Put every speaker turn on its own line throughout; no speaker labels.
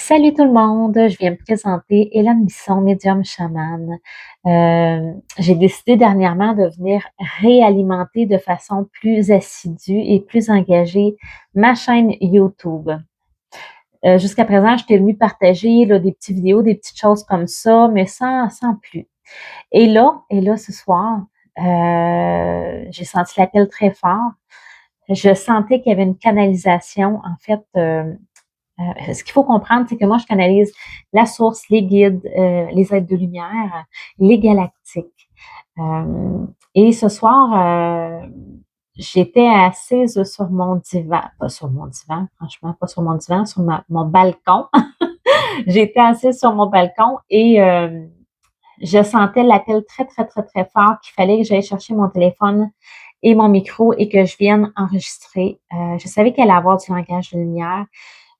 Salut tout le monde, je viens me présenter, Hélène Bisson, médium chamane. J'ai décidé dernièrement de venir réalimenter de façon plus assidue et plus engagée ma chaîne YouTube. Jusqu'à présent, je t'ai venu partager là, des petites vidéos, des petites choses comme ça, mais sans plus. Et là, ce soir, j'ai senti l'appel très fort. Je sentais qu'il y avait une canalisation, en fait. Ce qu'il faut comprendre, c'est que moi, je canalise la source, les guides, les êtres de lumière, les galactiques. Et ce soir, j'étais assise sur mon divan, pas sur mon divan, franchement, pas sur mon divan, sur mon balcon. J'étais assise sur mon balcon et je sentais l'appel très, très, très, très fort qu'il fallait que j'aille chercher mon téléphone et mon micro et que je vienne enregistrer. Je savais qu'il allait avoir du langage de lumière.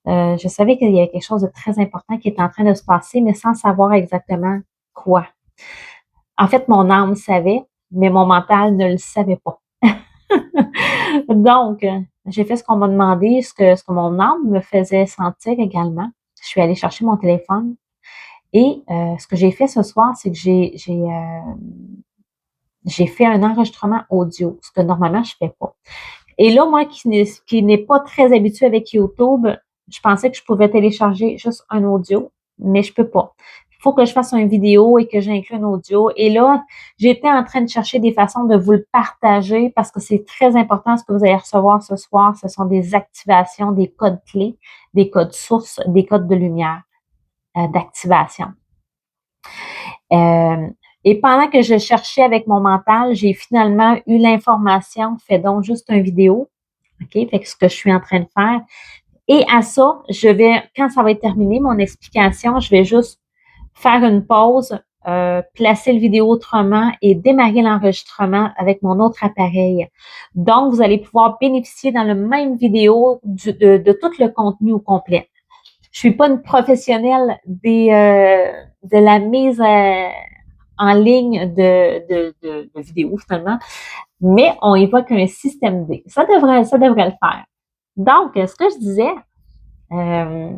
Je savais qu'il y avait quelque chose de très important qui était en train de se passer, mais sans savoir exactement quoi. En fait, mon âme savait, mais mon mental ne le savait pas. Donc, j'ai fait ce qu'on m'a demandé, ce que mon âme me faisait sentir également. Je suis allée chercher mon téléphone et ce que j'ai fait ce soir, c'est que j'ai fait un enregistrement audio, ce que normalement je fais pas. Et là, moi qui n'est pas très habituée avec YouTube, je pensais que je pouvais télécharger juste un audio, mais je peux pas. Il faut que je fasse une vidéo et que j'inclue un audio. Et là, j'étais en train de chercher des façons de vous le partager parce que c'est très important ce que vous allez recevoir ce soir. Ce sont des activations, des codes clés, des codes sources, des codes de lumière d'activation. Euh, et pendant que je cherchais avec mon mental, j'ai finalement eu l'information, fais donc juste une vidéo. OK? Fait que ce que je suis en train de faire. Et à ça, quand ça va être terminé, mon explication, je vais juste faire une pause, placer le vidéo autrement et démarrer l'enregistrement avec mon autre appareil. Donc, vous allez pouvoir bénéficier dans le même vidéo de tout le contenu au complet. Je suis pas une professionnelle de la mise en ligne de vidéos finalement, mais on évoque un système D. Ça devrait le faire. Donc, ce que je disais, euh,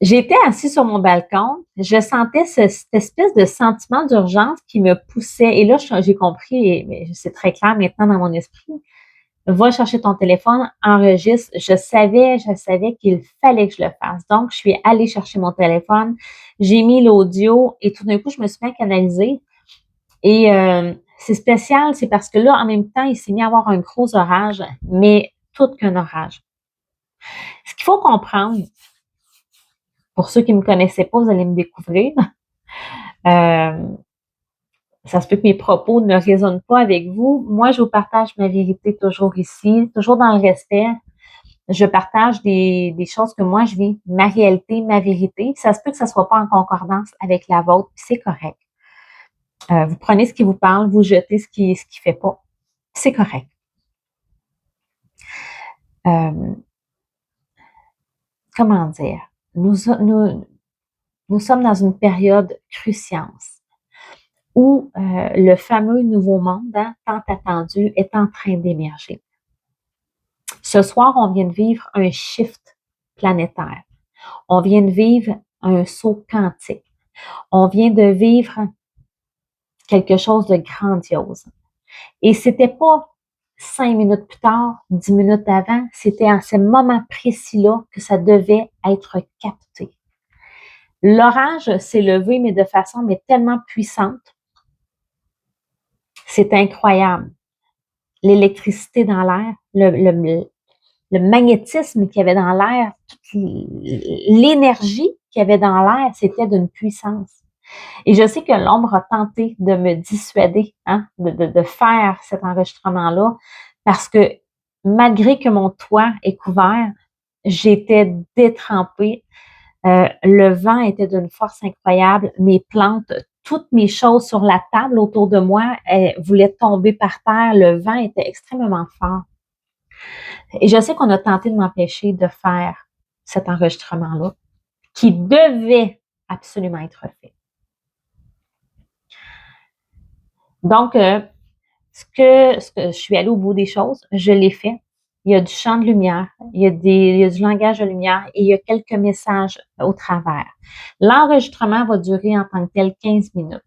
j'étais assise sur mon balcon, je sentais cette espèce de sentiment d'urgence qui me poussait. Et là, j'ai compris, mais c'est très clair maintenant dans mon esprit. Va chercher ton téléphone, enregistre. Je savais qu'il fallait que je le fasse. Donc, je suis allée chercher mon téléphone, j'ai mis l'audio et tout d'un coup, je me suis mis à canaliser. Et c'est spécial, c'est parce que là, en même temps, il s'est mis à avoir un gros orage, mais tout qu'un orage. Ce qu'il faut comprendre, pour ceux qui ne me connaissaient pas, vous allez me découvrir. Euh, Ça se peut que mes propos ne résonnent pas avec vous. Moi, je vous partage ma vérité toujours ici, toujours dans le respect. Je partage des choses que moi je vis, ma réalité, ma vérité. Ça se peut que ça soit pas en concordance avec la vôtre, puis c'est correct. Vous prenez ce qui vous parle, vous jetez ce qui fait pas. C'est correct. Euh, Comment dire? Nous sommes dans une période cruciance où le fameux nouveau monde, hein, tant attendu, est en train d'émerger. Ce soir, on vient de vivre un shift planétaire. On vient de vivre un saut quantique. On vient de vivre quelque chose de grandiose. Et c'était pas 5 minutes plus tard, 10 minutes avant, c'était à ce moment précis-là que ça devait être capté. L'orage s'est levé, mais de façon tellement puissante. C'est incroyable. L'électricité dans l'air, le magnétisme qu'il y avait dans l'air, l'énergie qu'il y avait dans l'air, c'était d'une puissance. Et je sais que l'ombre a tenté de me dissuader de faire cet enregistrement-là parce que malgré que mon toit est couvert, j'étais détrempée. Le vent était d'une force incroyable. Mes plantes, toutes mes choses sur la table autour de moi voulaient tomber par terre. Le vent était extrêmement fort. Et je sais qu'on a tenté de m'empêcher de faire cet enregistrement-là qui devait absolument être fait. Donc, ce que je suis allée au bout des choses, je l'ai fait. il y a du champ de lumière, il y a du langage de lumière et il y a quelques messages au travers. L'enregistrement va durer en tant que tel 15 minutes.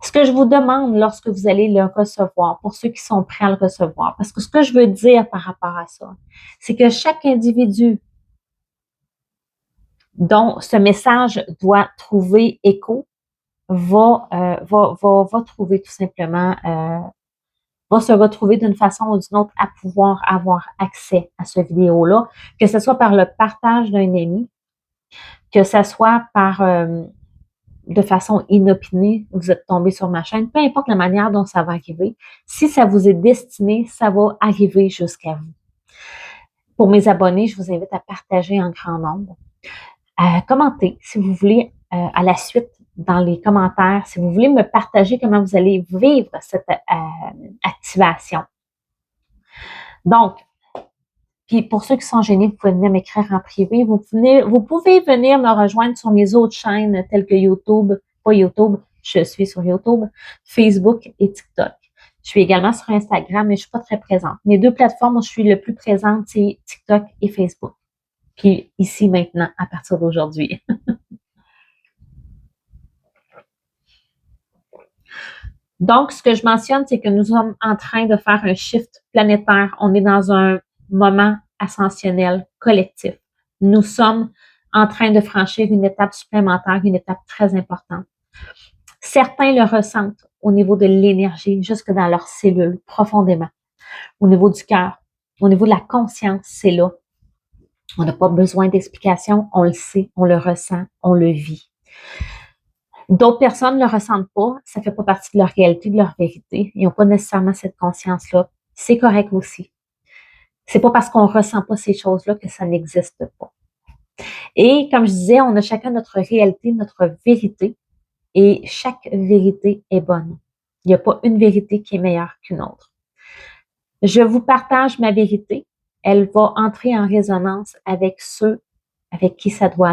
Ce que je vous demande lorsque vous allez le recevoir, pour ceux qui sont prêts à le recevoir, parce que ce que je veux dire par rapport à ça, c'est que chaque individu dont ce message doit trouver écho va trouver tout simplement, va se retrouver d'une façon ou d'une autre à pouvoir avoir accès à ce vidéo-là, que ce soit par le partage d'un ami, que ce soit par de façon inopinée, vous êtes tombé sur ma chaîne, peu importe la manière dont ça va arriver, si ça vous est destiné, ça va arriver jusqu'à vous. Pour mes abonnés, je vous invite à partager en grand nombre, à commenter si vous voulez à la suite dans les commentaires, si vous voulez me partager comment vous allez vivre cette activation. Donc, puis pour ceux qui sont gênés, vous pouvez venir m'écrire en privé. Vous pouvez venir me rejoindre sur mes autres chaînes telles que YouTube, pas YouTube, je suis sur YouTube, Facebook et TikTok. Je suis également sur Instagram, mais je suis pas très présente. Mes deux plateformes où je suis le plus présente, c'est TikTok et Facebook. Puis ici maintenant, à partir d'aujourd'hui. Donc, ce que je mentionne, c'est que nous sommes en train de faire un shift planétaire. On est dans un moment ascensionnel collectif. Nous sommes en train de franchir une étape supplémentaire, une étape très importante. Certains le ressentent au niveau de l'énergie, jusque dans leurs cellules, profondément. Au niveau du cœur, au niveau de la conscience, c'est là. On n'a pas besoin d'explication, on le sait, on le ressent, on le vit. D'autres personnes ne le ressentent pas, ça fait pas partie de leur réalité, de leur vérité. Ils n'ont pas nécessairement cette conscience-là. C'est correct aussi. C'est pas parce qu'on ressent pas ces choses-là que ça n'existe pas. Et comme je disais, on a chacun notre réalité, notre vérité, et chaque vérité est bonne. Il n'y a pas une vérité qui est meilleure qu'une autre. Je vous partage ma vérité. Elle va entrer en résonance avec ceux avec qui ça doit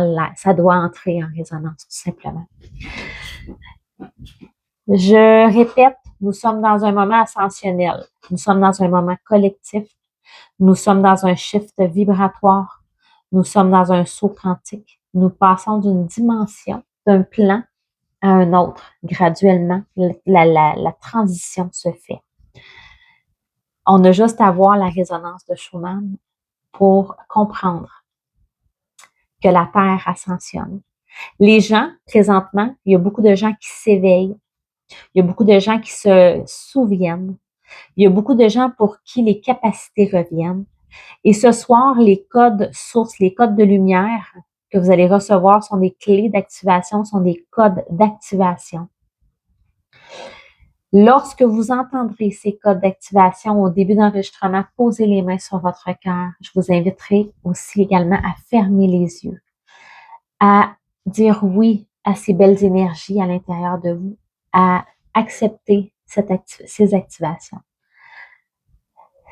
entrer en résonance, tout simplement. Je répète, nous sommes dans un moment ascensionnel. Nous sommes dans un moment collectif. Nous sommes dans un shift vibratoire. Nous sommes dans un saut quantique. Nous passons d'une dimension, d'un plan à un autre. Graduellement, la transition se fait. On a juste à voir la résonance de Schumann pour comprendre que la Terre ascensionne. Les gens, présentement, il y a beaucoup de gens qui s'éveillent. Il y a beaucoup de gens qui se souviennent. Il y a beaucoup de gens pour qui les capacités reviennent. Et ce soir, les codes sources, les codes de lumière que vous allez recevoir sont des clés d'activation, sont des codes d'activation. Lorsque vous entendrez ces codes d'activation au début d'enregistrement, posez les mains sur votre cœur. Je vous inviterai aussi également à fermer les yeux, à dire oui à ces belles énergies à l'intérieur de vous, à accepter ces activations,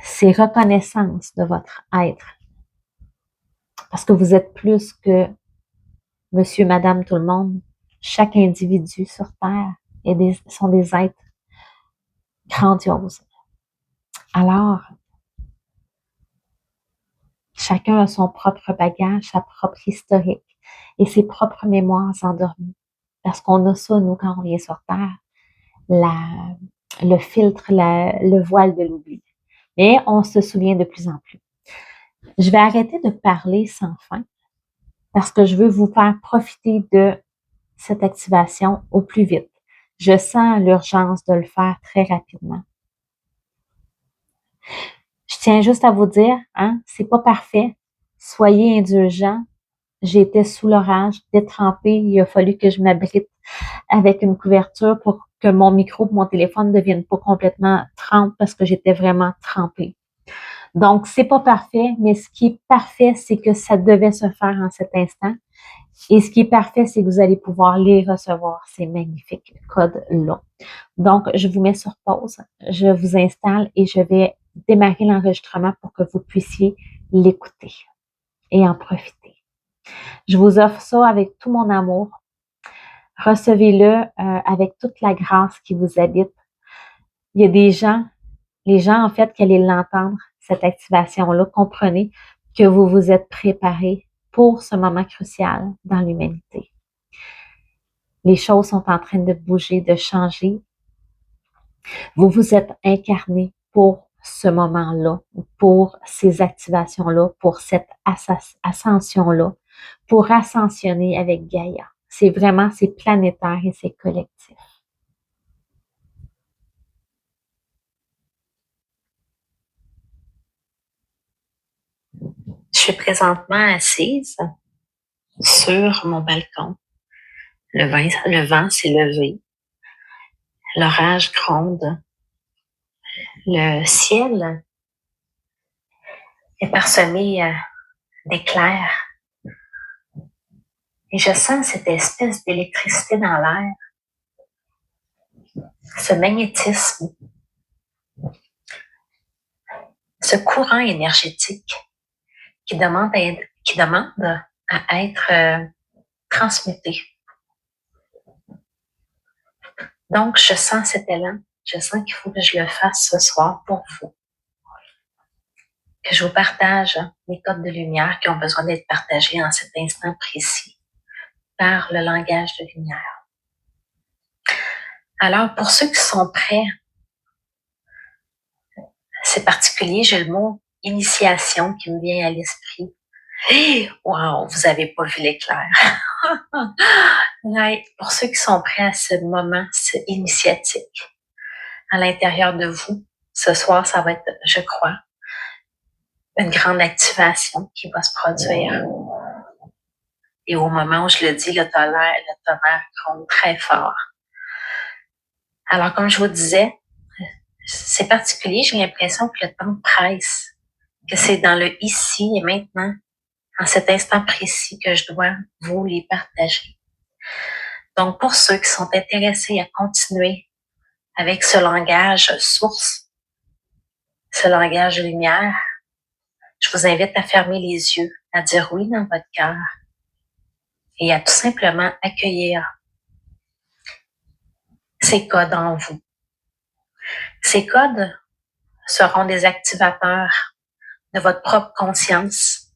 ces reconnaissances de votre être. Parce que vous êtes plus que monsieur, madame, tout le monde. Chaque individu sur Terre sont des êtres grandioses. Alors, chacun a son propre bagage, sa propre historique et ses propres mémoires endormies. Parce qu'on a ça, nous, quand on vient sur Terre, le filtre, le voile de l'oubli. Mais on se souvient de plus en plus. Je vais arrêter de parler sans fin parce que je veux vous faire profiter de cette activation au plus vite. Je sens l'urgence de le faire très rapidement. Je tiens juste à vous dire, c'est pas parfait. Soyez indulgents. J'étais sous l'orage, détrempée. Il a fallu que je m'abrite avec une couverture pour que mon micro et mon téléphone ne deviennent pas complètement trempés parce que j'étais vraiment trempée. Donc, c'est pas parfait, mais ce qui est parfait, c'est que ça devait se faire en cet instant. Et ce qui est parfait, c'est que vous allez pouvoir les recevoir, ces magnifiques codes-là. Donc, je vous mets sur pause, je vous installe et je vais démarrer l'enregistrement pour que vous puissiez l'écouter et en profiter. Je vous offre ça avec tout mon amour. Recevez-le avec toute la grâce qui vous habite. Il y a des gens Les gens, en fait, qui allaient l'entendre, cette activation-là, comprenez que vous vous êtes préparés pour ce moment crucial dans l'humanité. Les choses sont en train de bouger, de changer. Vous vous êtes incarné pour ce moment-là, pour ces activations-là, pour cette ascension-là, pour ascensionner avec Gaïa. C'est planétaire et c'est collectif. Je suis présentement assise sur mon balcon. Le vent s'est levé. L'orage gronde. Le ciel est parsemé d'éclairs. Et je sens cette espèce d'électricité dans l'air, ce magnétisme, ce courant énergétique qui demande à être transmuté. Donc, je sens cet élan. Je sens qu'il faut que je le fasse ce soir pour vous. Que je vous partage les codes de lumière qui ont besoin d'être partagés en cet instant précis par le langage de lumière. Alors, pour ceux qui sont prêts, c'est particulier, j'ai le mot initiation qui me vient à l'esprit. Wow, vous avez pas vu l'éclair. Ouais, pour ceux qui sont prêts à ce moment initiatique, à l'intérieur de vous, ce soir, ça va être, je crois, une grande activation qui va se produire. Et au moment où je le dis, le tonnerre gronde très fort. Alors, comme je vous disais, c'est particulier, j'ai l'impression que le temps presse, que c'est dans le ici et maintenant, en cet instant précis, que je dois vous les partager. Donc, pour ceux qui sont intéressés à continuer avec ce langage source, ce langage lumière, je vous invite à fermer les yeux, à dire oui dans votre cœur et à tout simplement accueillir ces codes en vous. Ces codes seront des activateurs de votre propre conscience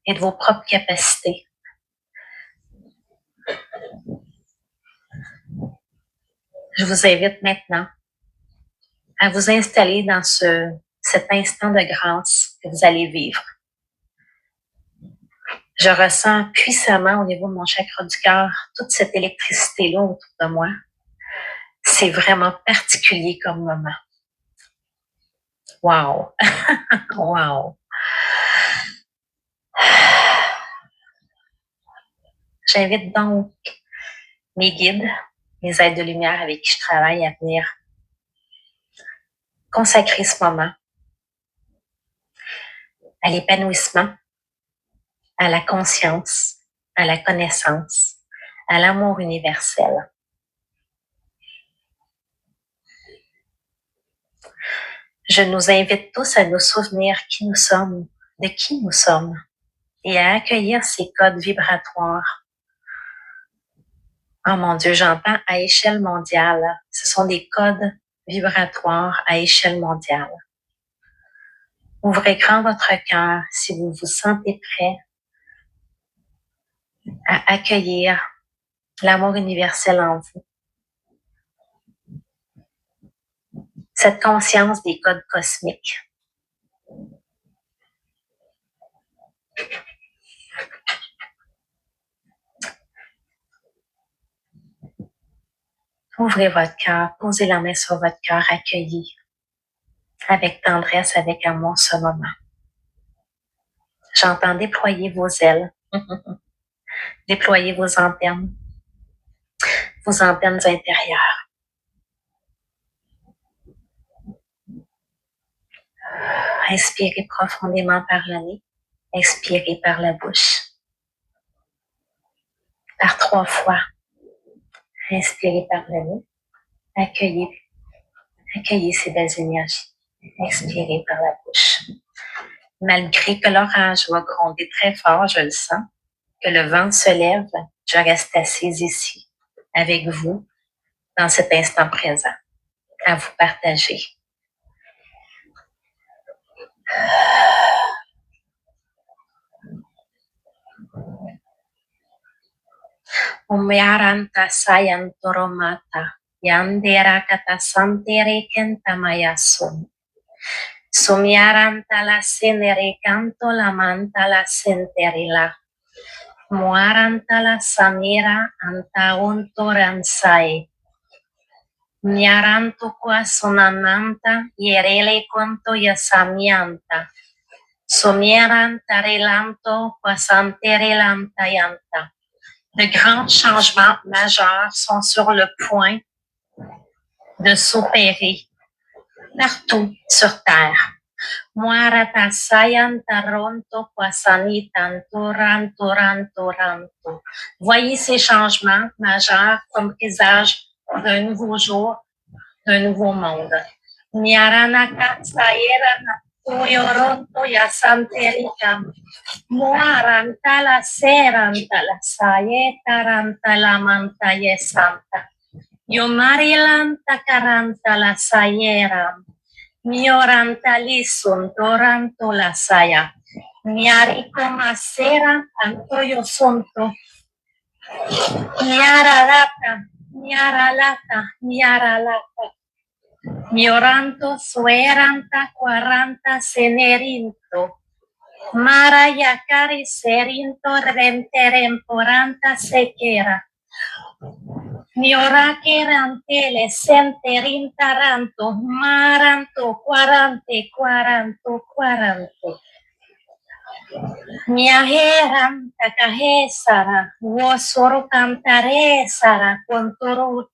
et de vos propres capacités. Je vous invite maintenant à vous installer dans cet instant de grâce que vous allez vivre. Je ressens puissamment au niveau de mon chakra du cœur toute cette électricité-là autour de moi. C'est vraiment particulier comme moment. Wow! Wow! J'invite donc mes guides, mes aides de lumière avec qui je travaille à venir consacrer ce moment à l'épanouissement, à la conscience, à la connaissance, à l'amour universel. Je nous invite tous à nous souvenir qui nous sommes, de qui nous sommes, et à accueillir ces codes vibratoires. Oh mon Dieu, j'entends à échelle mondiale. Ce sont des codes vibratoires à échelle mondiale. Ouvrez grand votre cœur si vous vous sentez prêt à accueillir l'amour universel en vous. Cette conscience des codes cosmiques. Ouvrez votre cœur, posez la main sur votre cœur, accueillez avec tendresse, avec amour ce moment. J'entends déployer vos ailes, déployer vos antennes intérieures. Inspirez profondément par le nez, expirez par la bouche. Par 3 fois. Inspirez par le nez, accueillez ces belles énergies. Expirez par la bouche. Malgré que l'orage va gronder très fort, je le sens, que le vent se lève, je reste assise ici, avec vous, dans cet instant présent, à vous partager.
Umiaranta sayantoromata, yandera kata santere kentamayasun. Sumiaranta la senere canto la manta la senterila. Muaranta la samira anta untoransai. Miaranto qua sonananta, ierele conto yasamianta. Somieranta relanto qua santerelanta yanta. De grands changements majeurs sont sur le point de s'opérer partout sur Terre. Muarata sayanta ronto quasanitan toranto ranto ranto. Voyez ces changements majeurs comme présage d'un nouveau jour, d'un nouveau monde. Niaranaka sayerana toyoronto yasanterikam. Muarantala serantala sayetarantala mantaye santa. Yomarilanta karantala sayeram. Miorantalisun torantola saya. Miariko masera antoyo sonto. Miaralata, miaralata. Mioranto sueranta quaranta senerinto. Mara yakari serinto renteremporanta sequera. Miorake rantele senterin taranto, maranto, quaranto. Miaheran takahesara, wosoro cantare sara, contoro,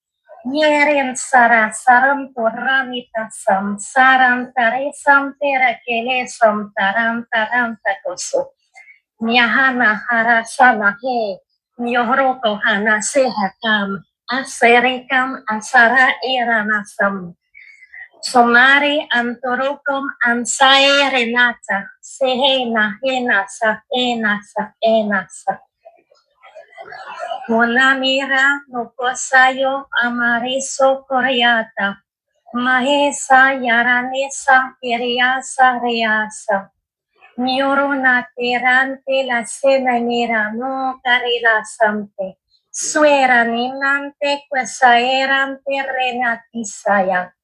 nieren sara, saranto ramita sam, sarantare samtera kele sam taranta koso. Miahana harasana he, mioroko hana sehakam, aserikam asara eranasam. Somari antorokom ansae renata, sehena enasa. Monamira no kosayo amariso koreata, mahesa yaranesa iriasa reasa. Miorona terante la sena nera no carila sante. Suera ninante quesaerante renatisaya.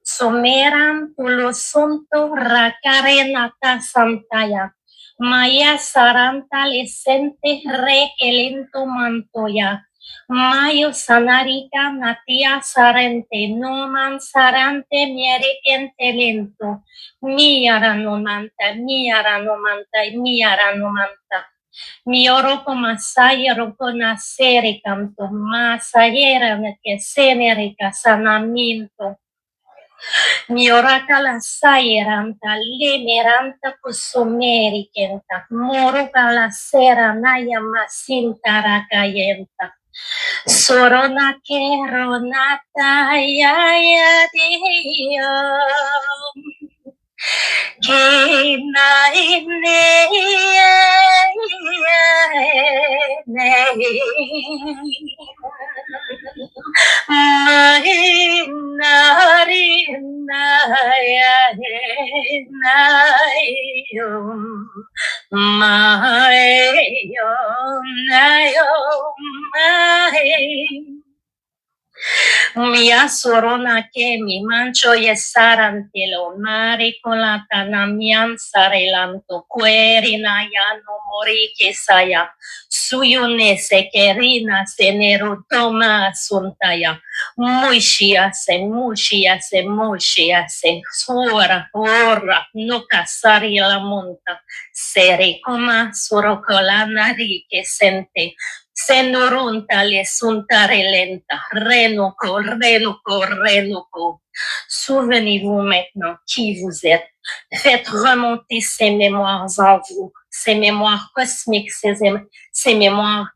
Someran tulosunto rakarenata santaya. Maya saranta lesente rekelento mantoya. Mayo sanarika natia sarente noman sarante mierekente lento. Miaranomanta. Mioroko masaya roko nasere canto. Masayera que senerika sanaminto. Mioraka la sayeranta, lemeranta kusumerikenta, moruka la sera naya masinta rakayenta. Sorona keronata ya diyo. Kina Mia sorona che mi mancio e sarantelo mari colata na mian sarelanto querina ya no mori che saya suyune se kerina se nero toma suntaya mushia se ora no casari la monta sere coma sorocolana ri che sente. Senorunta le suntare lenta, renuco. Souvenez-vous maintenant qui vous êtes. Faites remonter ces mémoires en vous, ces mémoires cosmiques, ces mémoires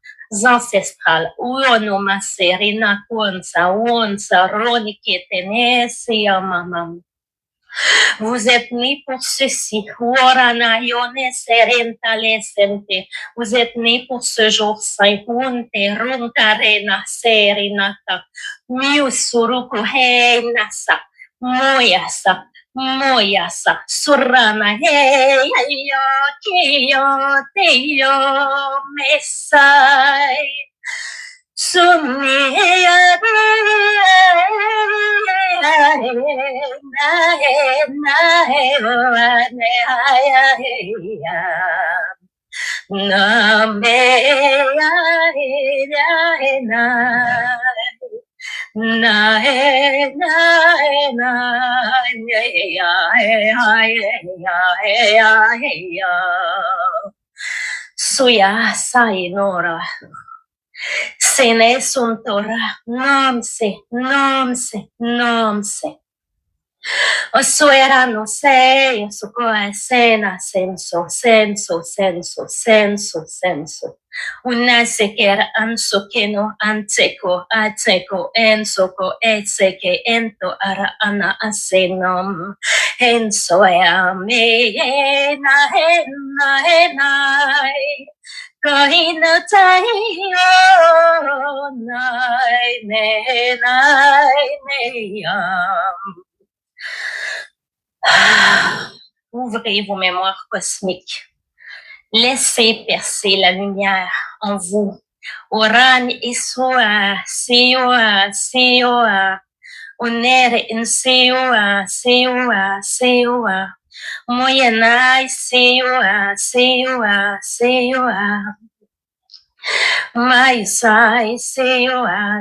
ancestrales. Uonoma serina kuonsa, uonsa ronikete nesi mamam. Vous êtes né pour ceci. Vous êtes né pour ce jour saint. Miusuruku heinasa. Moyasa. Moyasa, Surana, hey, yo, kiyo, teyo, mesai. Sumia, na me na na Suya sainora, sene suntora, nomse. Osuera no sei, sukoa sena, senso. Una sekera ansokeno, ateko, ensoko, etseke, ento, ara, ana, asenom. Ensoea, me, enai. Kahina tayo, nai, ouvrez vos mémoires cosmiques. Laissez percer la lumière en vous. Oran isoa, seoa. Onere in seoa. Moyenai seoa. Maisai seoa.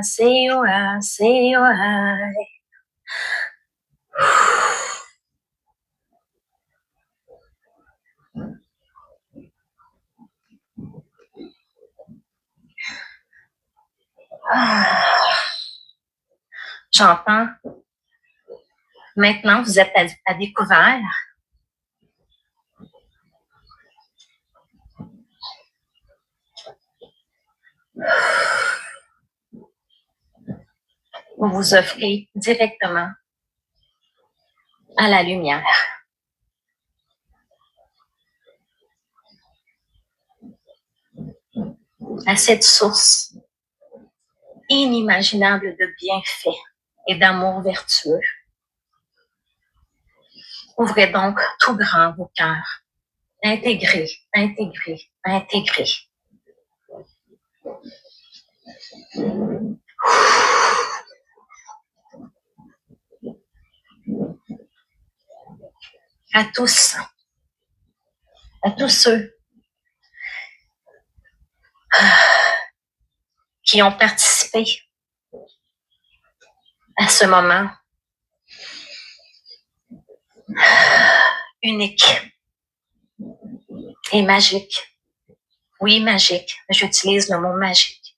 J'entends. Maintenant, vous êtes à découvert. Vous vous offrez directement à la lumière. À cette source inimaginable de bienfaits et d'amour vertueux. Ouvrez donc tout grand vos cœurs. Intégrez. À tous ceux qui ont participé à ce moment unique et magique. Oui, magique. J'utilise le mot magique.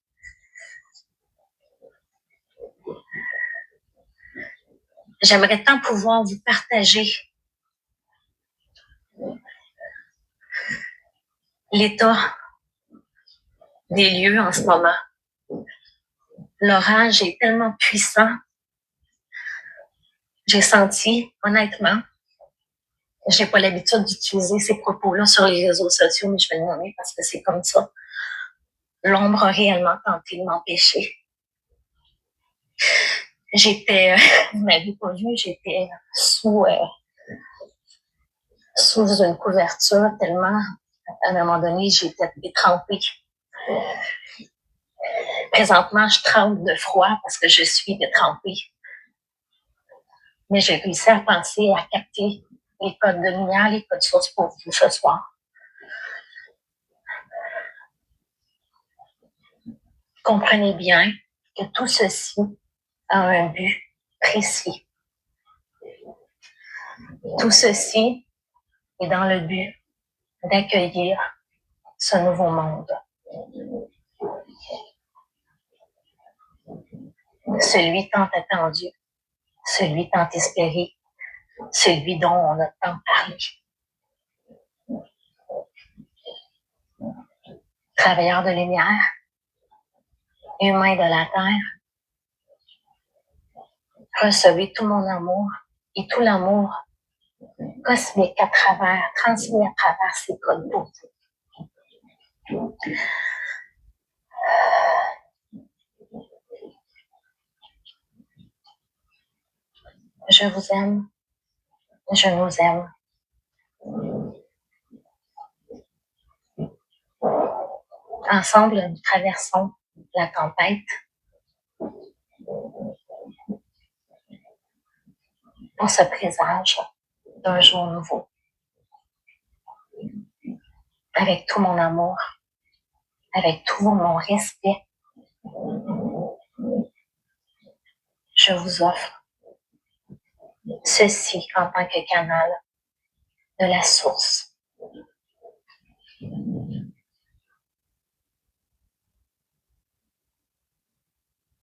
J'aimerais tant pouvoir vous partager l'état des lieux en ce moment. L'orage est tellement puissant. J'ai senti, honnêtement, j'ai pas l'habitude d'utiliser ces propos-là sur les réseaux sociaux, mais je vais le nommer parce que c'est comme ça. L'ombre a réellement tenté de m'empêcher. J'étais, vous m'avez pas vu, j'étais sous une couverture tellement, à un moment donné, j'étais détrempée. Présentement, je tremble de froid parce que je suis détrempée. Mais j'ai réussi à penser, à capter les codes de lumière, les codes sources pour vous ce soir. Comprenez bien que tout ceci a un but précis. Tout ceci est dans le but d'accueillir ce nouveau monde. Celui tant attendu, celui tant espéré, celui dont on a tant parlé. Travailleurs de lumière, humains de la terre, recevez tout mon amour et tout l'amour cosmique transmis à travers ces codes pour vous. Je vous aime Je nous aime. Ensemble, nous traversons la tempête. On se présage d'un jour nouveau. Avec tout mon amour, avec tout mon respect, je vous offre ceci en tant que canal de la source.